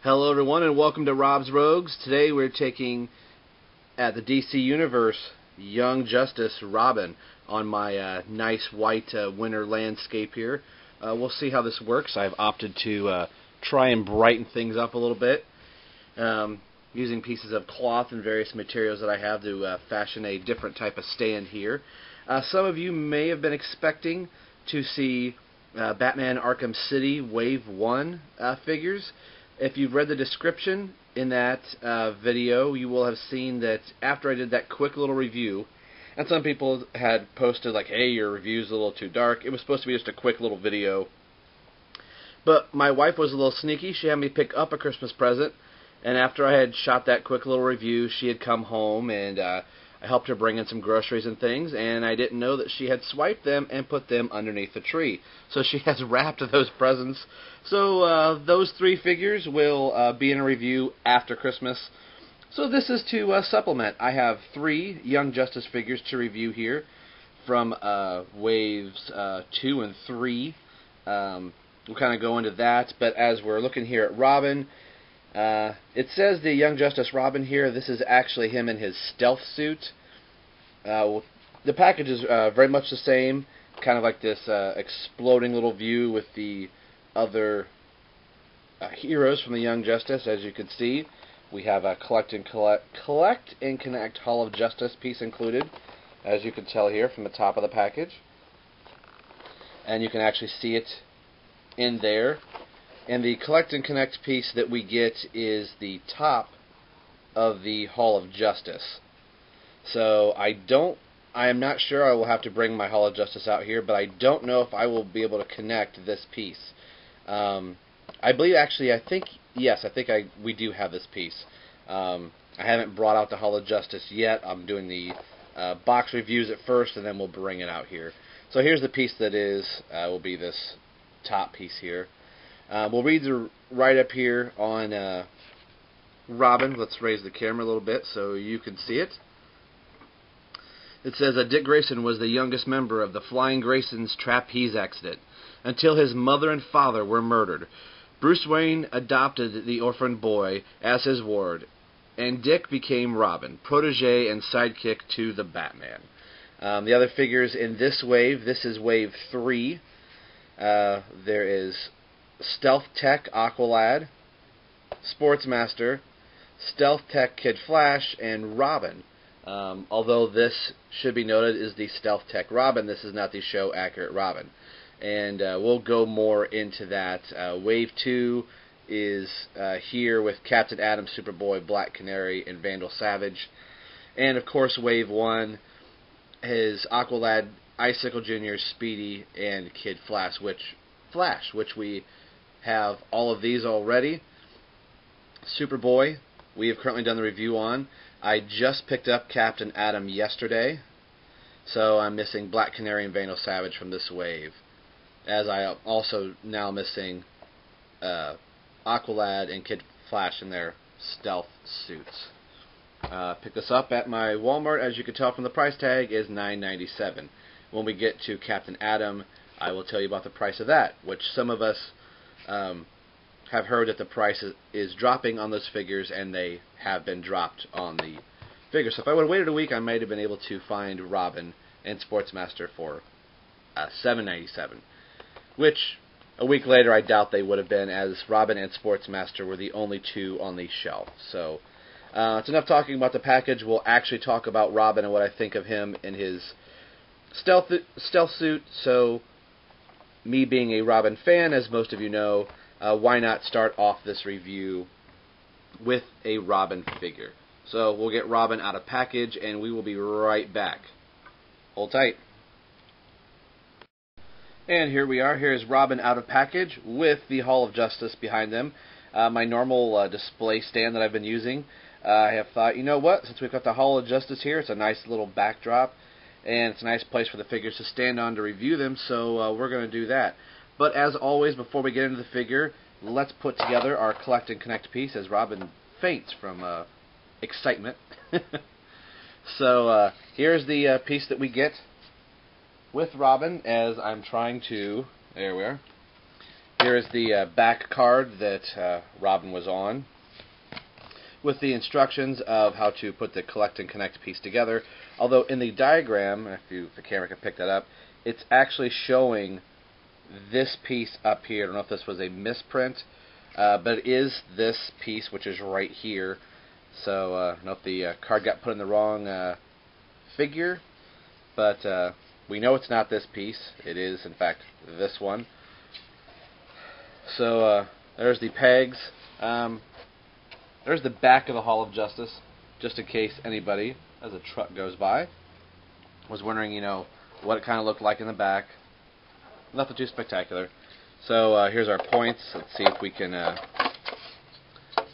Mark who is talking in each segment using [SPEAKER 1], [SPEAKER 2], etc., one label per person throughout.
[SPEAKER 1] Hello everyone and welcome to Rob's Rogues. Today we're taking at the DC Universe Young Justice Robin on my nice white winter landscape here. We'll see how this works. I've opted to try and brighten things up a little bit using pieces of cloth and various materials that I have to fashion a different type of stand here. Some of you may have been expecting to see Batman Arkham City Wave 1 figures. If you've read the description in that video, you will have seen that after I did that quick little review, and some people had posted like, hey, your review's a little too dark. It was supposed to be just a quick little video. But my wife was a little sneaky. She had me pick up a Christmas present, and after I had shot that quick little review, she had come home, and I helped her bring in some groceries and things, and I didn't know that she had swiped them and put them underneath the tree. So she has wrapped those presents. So those three figures will be in a review after Christmas. So this is to supplement. I have three Young Justice figures to review here from waves 2 and 3. We'll kind of go into that, but as we're looking here at Robin, it says the Young Justice Robin here. This is actually him in his stealth suit. The package is very much the same, kind of like this exploding little view with the other heroes from the Young Justice. As you can see, we have a Collect and Connect Hall of Justice piece included, as you can tell here from the top of the package. And you can actually see it in there. And the Collect and Connect piece that we get is the top of the Hall of Justice. So I am not sure. I will have to bring my Hall of Justice out here, but I don't know if I will be able to connect this piece. I believe, actually, I think we do have this piece. I haven't brought out the Hall of Justice yet. I'm doing the box reviews at first, and then we'll bring it out here. So here's the piece that will be this top piece here. We'll read the write-up here on Robin. Let's raise the camera a little bit so you can see it. It says that Dick Grayson was the youngest member of the Flying Grayson's trapeze accident until his mother and father were murdered. Bruce Wayne adopted the orphan boy as his ward, and Dick became Robin, protege and sidekick to the Batman. The other figures in this wave, this is wave 3. There is Stealth Tech Aqualad, Sportsmaster, Stealth Tech Kid Flash, and Robin. Although this should be noted is the Stealth Tech Robin, this is not the show accurate Robin. And we'll go more into that. Wave 2 is here with Captain Atom, Superboy, Black Canary, and Vandal Savage. And of course Wave 1 is Aqualad, Icicle Jr., Speedy, and Kid Flash, which we have all of these already. Superboy, we have currently done the review on. I just picked up Captain Atom yesterday, so I'm missing Black Canary and Vandal Savage from this wave, as I am also now missing Aqualad and Kid Flash in their stealth suits. Pick this up at my Walmart. As you can tell from the price tag, is $9.97. When we get to Captain Atom, I will tell you about the price of that, which some of us have heard that the price is dropping on those figures, and they have been dropped on the figures. So if I would have waited a week, I might have been able to find Robin and Sportsmaster for $7.97, which a week later I doubt they would have been, as Robin and Sportsmaster were the only two on the shelf. So it's enough talking about the package. We'll actually talk about Robin and what I think of him in his stealth suit. So me being a Robin fan, as most of you know, why not start off this review with a Robin figure? So we'll get Robin out of package, and we will be right back. Hold tight. And here we are. Here's Robin out of package with the Hall of Justice behind them. My normal display stand that I've been using. I have thought, you know what, since we've got the Hall of Justice here, it's a nice little backdrop, and it's a nice place for the figures to stand on to review them, so we're going to do that. But as always, before we get into the figure, let's put together our Collect and Connect piece as Robin faints from excitement. So here's the piece that we get with Robin, as I'm trying to, there we are, Here is the back card that Robin was on, with the instructions of how to put the collect and connect piece together. Although in the diagram, if the camera can pick that up, it's actually showing this piece up here. I don't know if this was a misprint, but it is this piece, which is right here. So I don't know if the card got put in the wrong figure, but we know it's not this piece. It is, in fact, this one. So there's the pegs. There's the back of the Hall of Justice, just in case anybody, as a truck goes by, was wondering, what it kind of looked like in the back. Nothing too spectacular. So here's our points. Let's see if we can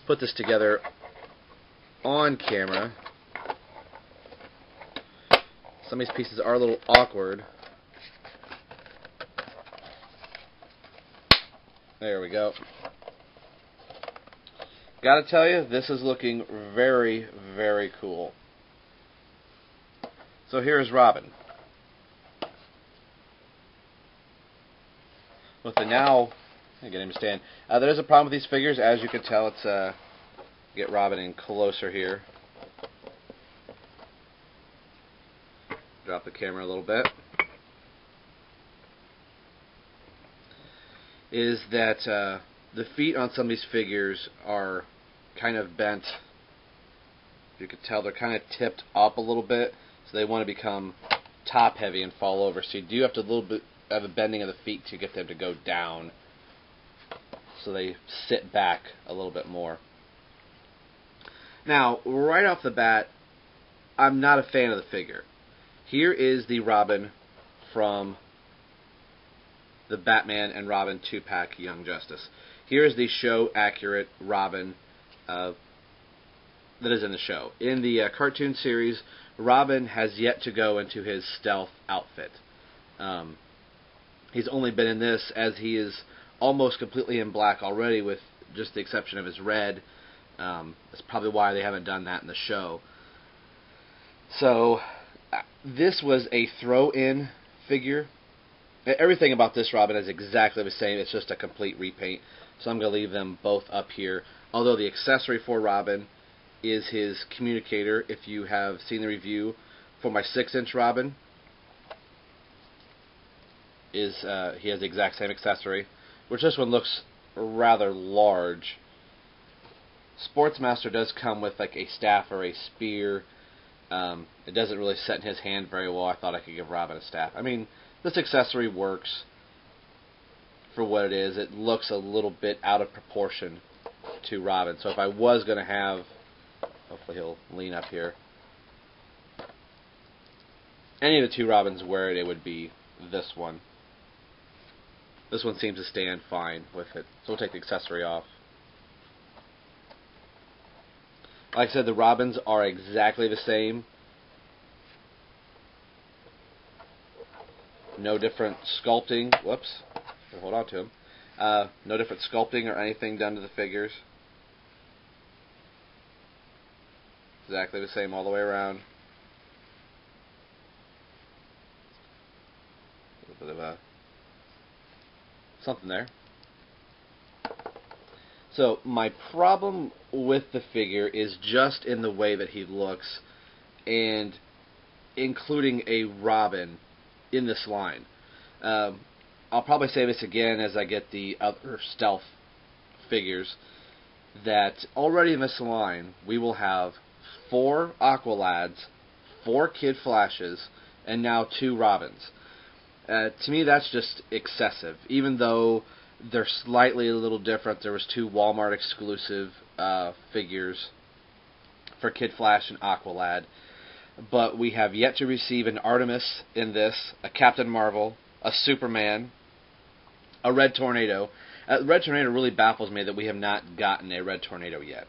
[SPEAKER 1] put this together on camera. Some of these pieces are a little awkward. There we go. Gotta tell you, this is looking very, very cool. So here's Robin. With the now, I get him to stand. There's a problem with these figures, as you can tell. Let's get Robin in closer here. Drop the camera a little bit. Is that the feet on some of these figures are kind of bent. You can tell they're kind of tipped up a little bit, so they want to become top heavy and fall over. So you do have to have a bending of the feet to get them to go down, so they sit back a little bit more. Now, right off the bat, I'm not a fan of the figure. Here is the Robin from the Batman and Robin 2-pack Young Justice. Here is the show-accurate Robin that is in the show. In the cartoon series, Robin has yet to go into his stealth outfit. He's only been in this, as he is almost completely in black already, with just the exception of his red. That's probably why they haven't done that in the show. So, this was a throw-in figure. Everything about this Robin is exactly the same. It's just a complete repaint. So I'm going to leave them both up here. Although the accessory for Robin is his communicator. If you have seen the review for my 6-inch Robin, he has the exact same accessory, which this one looks rather large. Sportsmaster does come with like a staff or a spear. It doesn't really set in his hand very well. I thought I could give Robin a staff. I mean, this accessory works for what it is. It looks a little bit out of proportion to Robin. So if I was going to have, hopefully he'll lean up here, any of the two Robins wear it, it would be this one. This one seems to stand fine with it. So we'll take the accessory off. Like I said, the Robins are exactly the same. No different sculpting. Whoops. Hold on to them. No different sculpting or anything done to the figures. Exactly the same all the way around. A little bit of something there. So my problem with the figure is just in the way that he looks, and including a Robin in this line. I'll probably say this again as I get the other stealth figures, that already in this line we will have 4 Aqualads, 4 Kid Flashes, and now 2 Robins. To me, that's just excessive. Even though they're slightly a little different, there was 2 Walmart exclusive figures for Kid Flash and Aqualad. But we have yet to receive an Artemis in this, a Captain Marvel, a Superman, a Red Tornado. Red Tornado really baffles me that we have not gotten a Red Tornado yet.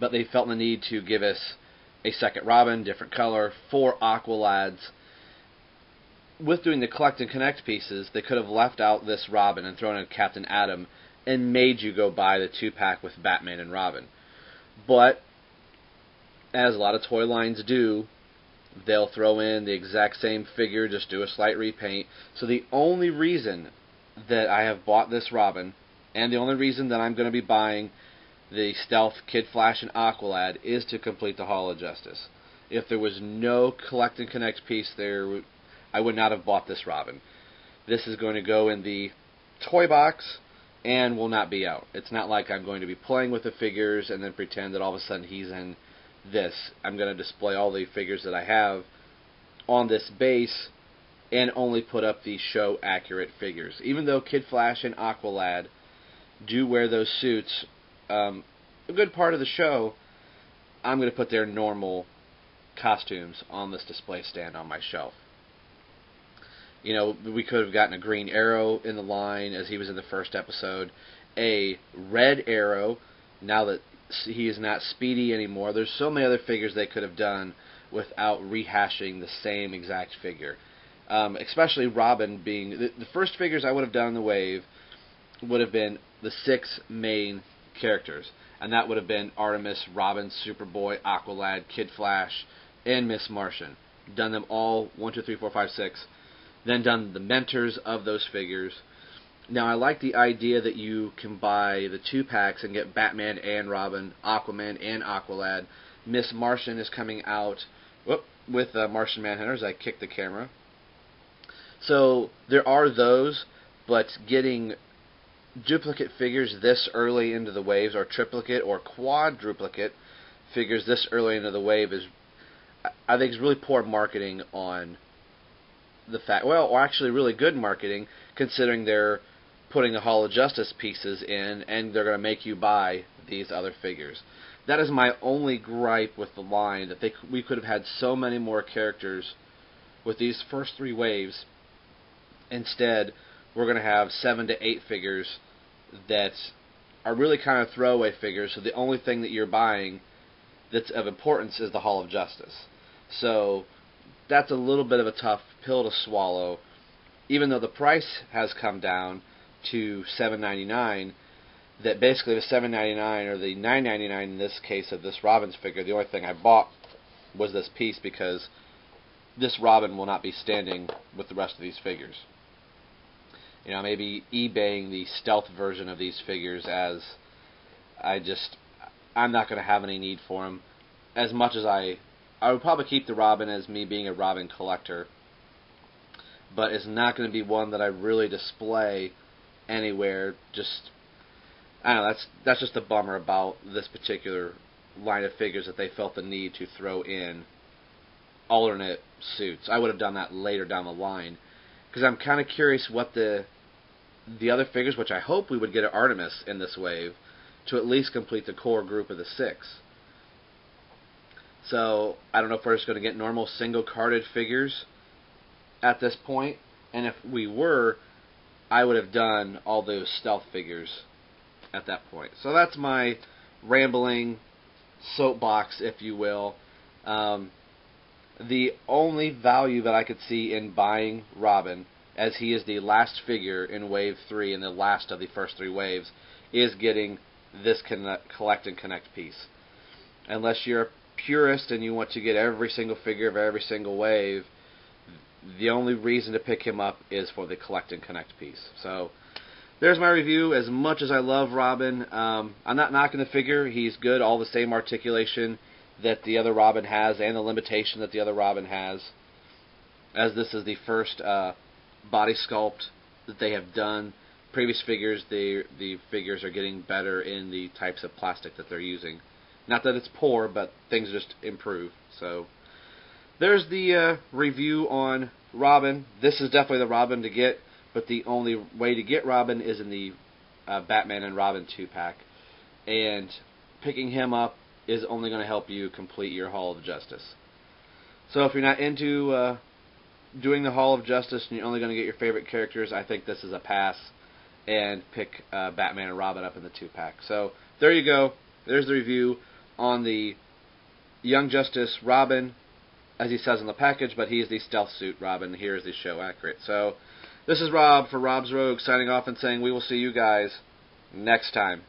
[SPEAKER 1] But they felt the need to give us a second Robin, different color, 4 Aqualads. With doing the collect and connect pieces, they could have left out this Robin and thrown in Captain Atom and made you go buy the 2-pack with Batman and Robin. But, as a lot of toy lines do, they'll throw in the exact same figure, just do a slight repaint. So the only reason that I have bought this Robin, and the only reason that I'm going to be buying the Stealth, Kid Flash, and Aqualad is to complete the Hall of Justice. If there was no Collect and Connect piece there, I would not have bought this Robin. This is going to go in the toy box and will not be out. It's not like I'm going to be playing with the figures and then pretend that all of a sudden he's in this. I'm going to display all the figures that I have on this base and only put up the show accurate figures. Even though Kid Flash and Aqualad do wear those suits a good part of the show, I'm going to put their normal costumes on this display stand on my shelf. You know, we could have gotten a Green Arrow in the line as he was in the first episode, a Red Arrow, now that he is not Speedy anymore. There's so many other figures they could have done without rehashing the same exact figure. Especially Robin being... The first figures I would have done in the wave would have been the 6 main characters, and that would have been Artemis, Robin, Superboy, Aqualad, Kid Flash, and Miss Martian. Done them all 1, 2, 3, 4, 5, 6. Then done the mentors of those figures. Now I like the idea that you can buy the 2-packs and get Batman and Robin, Aquaman and Aqualad. Miss Martian is coming out with Martian Manhunter as I kick the camera. So there are those, but getting duplicate figures this early into the waves, or triplicate or quadruplicate figures this early into the wave, is, I think, is really poor marketing on the fact, well, or actually really good marketing, considering they're putting the Hall of Justice pieces in and they're going to make you buy these other figures. That is my only gripe with the line, that we could have had so many more characters with these first 3 waves. Instead, we're going to have 7 to 8 figures that are really kind of throwaway figures, so the only thing that you're buying that's of importance is the Hall of Justice. So that's a little bit of a tough pill to swallow, even though the price has come down to $7.99. That basically the $7.99 or the $9.99 in this case of this Robin's figure, the only thing I bought was this piece because this Robin will not be standing with the rest of these figures. You know, maybe eBaying the stealth version of these figures, as I'm not going to have any need for them. As much as I would probably keep the Robin as me being a Robin collector, but it's not going to be one that I really display anywhere. Just, I don't know, that's just a bummer about this particular line of figures, that they felt the need to throw in alternate suits. I would have done that later down the line, because I'm kind of curious what the other figures, which I hope we would get an Artemis in this wave, to at least complete the core group of the 6. So I don't know if we're just going to get normal single-carded figures at this point, and if we were, I would have done all those stealth figures at that point. So that's my rambling soapbox, if you will. The only value that I could see in buying Robin, as he is the last figure in Wave 3 and the last of the first 3 waves, is getting this Collect and Connect piece. Unless you're a purist and you want to get every single figure of every single wave, the only reason to pick him up is for the Collect and Connect piece. So there's my review. As much as I love Robin, I'm not knocking the figure. He's good, all the same articulation that the other Robin has and the limitation that the other Robin has, as this is the first body sculpt that they have done. Previous figures, the figures are getting better in the types of plastic that they're using. Not that it's poor, but things just improve. So there's the review on Robin. This is definitely the Robin to get, but the only way to get Robin is in the Batman and Robin 2-pack. And picking him up is only going to help you complete your Hall of Justice. So if you're not into doing the Hall of Justice and you're only going to get your favorite characters, I think this is a pass, and pick Batman and Robin up in the 2-pack. So there you go. There's the review on the Young Justice Robin, as he says on the package, but he is the stealth suit Robin. Here is the show accurate. So this is Rob for Rob's Rogue, signing off and saying we will see you guys next time.